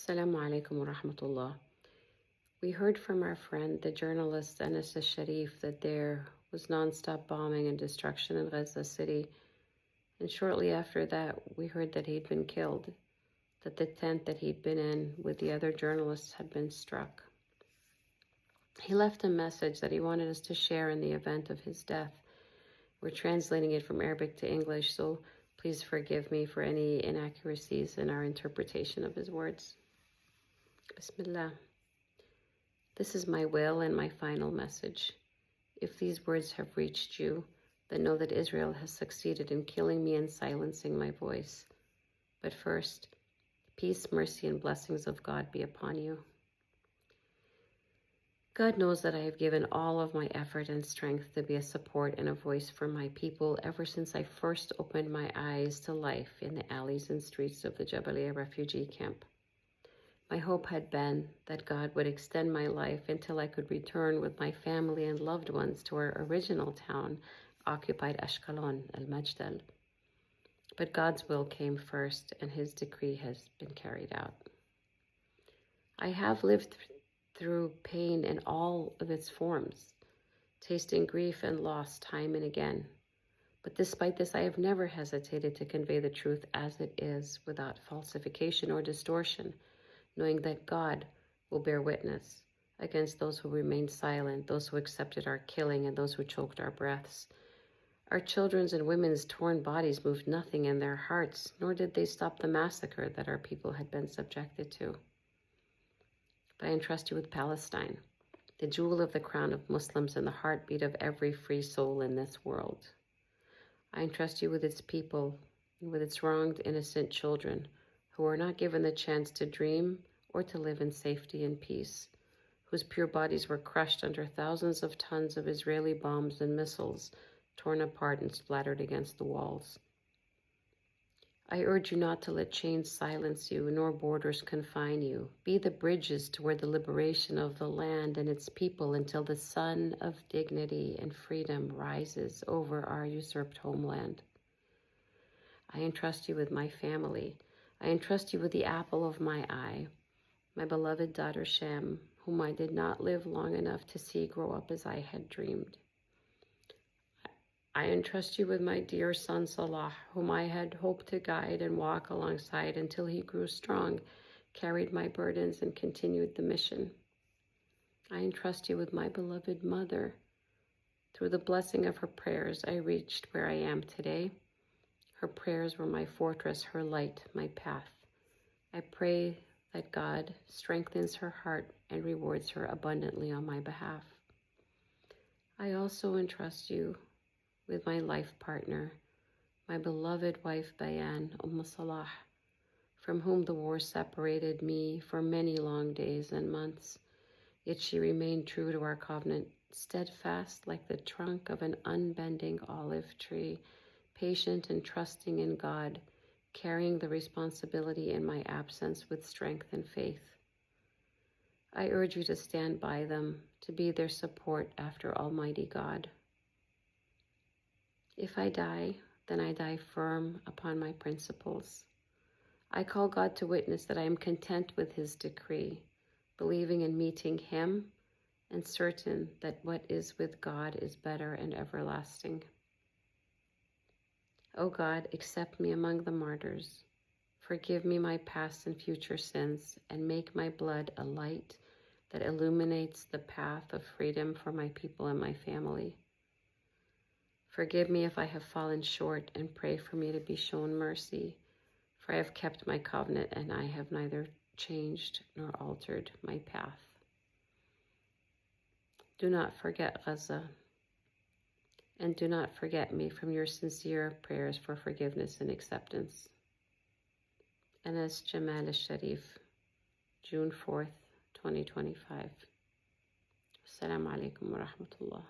Assalamu alaikum wa rahmatullah. We heard from our friend, the journalist Al-Sharif, that there was non-stop bombing and destruction in Gaza City. And shortly after that, we heard that he'd been killed, that the tent that he'd been in with the other journalists had been struck. He left a message that he wanted us to share in the event of his death. We're translating it from Arabic to English, so please forgive me for any inaccuracies in our interpretation of his words. Bismillah. This is my will and my final message. If these words have reached you, then know that Israel has succeeded in killing me and silencing my voice. But first, peace, mercy, and blessings of God be upon you. God knows that I have given all of my effort and strength to be a support and a voice for my people ever since I first opened my eyes to life in the alleys and streets of the Jabalia refugee camp. My hope had been that God would extend my life until I could return with my family and loved ones to our original town, occupied Ashkelon, Al-Majdal. But God's will came first, and his decree has been carried out. I have lived through pain in all of its forms, tasting grief and loss time and again. But despite this, I have never hesitated to convey the truth as it is, without falsification or distortion, knowing that God will bear witness against those who remained silent, those who accepted our killing, and those who choked our breaths. Our children's and women's torn bodies moved nothing in their hearts, nor did they stop the massacre that our people had been subjected to. But I entrust you with Palestine, the jewel of the crown of Muslims and the heartbeat of every free soul in this world. I entrust you with its people, with its wronged, innocent children, who are not given the chance to dream or to live in safety and peace, whose pure bodies were crushed under thousands of tons of Israeli bombs and missiles, torn apart and splattered against the walls. I urge you not to let chains silence you, nor borders confine you. Be the bridges toward the liberation of the land and its people until the sun of dignity and freedom rises over our usurped homeland. I entrust you with my family. I entrust you with the apple of my eye, my beloved daughter Shem, whom I did not live long enough to see grow up as I had dreamed. I entrust you with my dear son Salah, whom I had hoped to guide and walk alongside until he grew strong, carried my burdens, and continued the mission. I entrust you with my beloved mother. Through the blessing of her prayers, I reached where I am today. Her prayers were my fortress, her light, my path. I pray that God strengthens her heart and rewards her abundantly on my behalf. I also entrust you with my life partner, my beloved wife Bayan Salah, from whom the war separated me for many long days and months. Yet she remained true to our covenant, steadfast like the trunk of an unbending olive tree, patient and trusting in God, carrying the responsibility in my absence with strength and faith. I urge you to stand by them, to be their support after Almighty God. If I die, then I die firm upon my principles. I call God to witness that I am content with his decree, believing in meeting him, and certain that what is with God is better and everlasting. O God, accept me among the martyrs. Forgive me my past and future sins, and make my blood a light that illuminates the path of freedom for my people and my family. Forgive me if I have fallen short, and pray for me to be shown mercy, for I have kept my covenant and I have neither changed nor altered my path. Do not forget Gaza, and do not forget me from your sincere prayers for forgiveness and acceptance. Anas Jamal Al-Sharif, June 4th, 2025. Assalamu alaikum wa rahmatullah.